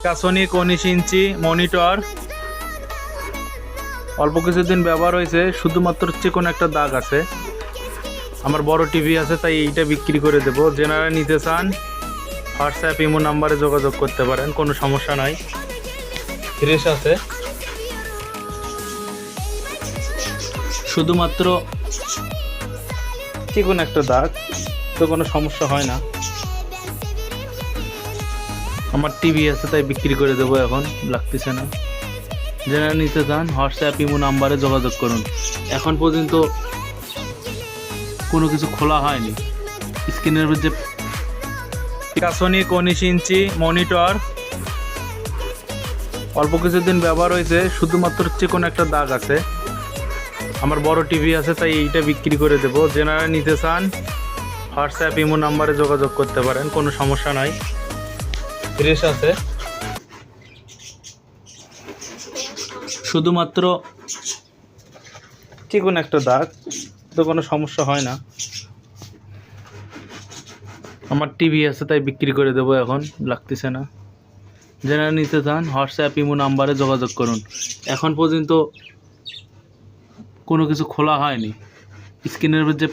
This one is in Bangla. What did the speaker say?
Panasonic 19 ইঞ্চি মনিটর অল্প কিছুদিন ব্যবহার হয়েছে, শুধুমাত্র চিকন একটা দাগ আছে। আমার বড় টিভি আছে, তাই এইটা বিক্রি করে দেব। যারা নিতে চান হোয়াটসঅ্যাপ ইমো নাম্বারে যোগাযোগ করতে পারেন, কোনো সমস্যা নাই। ফ্রেশ আছে, শুধুমাত্র চিকন একটা দাগ, তো কোনো সমস্যা হয় না। আমার টিভি আছে, তাই বিক্রি করে দেবো, এখন লাগতেছে না। যারা নিতে চান হোয়াটসঅ্যাপ ইমো নাম্বারে যোগাযোগ করুন। এখন পর্যন্ত কোনো কিছু খোলা হয়নি। স্ক্রিনের যে Panasonic 19 ইঞ্চি মনিটর অল্প কিছুদিন ব্যবহার হয়েছে, শুধুমাত্র চিকন একটা দাগ আছে। আমার বড় টিভি আছে, তাই এইটা বিক্রি করে দেব। যারা নিতে চান হোয়াটসঅ্যাপ ইমো নাম্বারে যোগাযোগ করতে পারেন, কোনো সমস্যা নাই। ফ্রেশ আছে, শুধুমাত্র চিকন একটা দাগ, তো কোনো সমস্যা হয় না। আমার টিভি আছে, তাই বিক্রি করে দেবো, এখন লাগতেছে না। যারা নিতে চান হোয়াটসঅ্যাপ ইমো নাম্বারে যোগাযোগ করুন। এখন পর্যন্ত কোনো কিছু খোলা হয়নি। স্ক্রিনের যে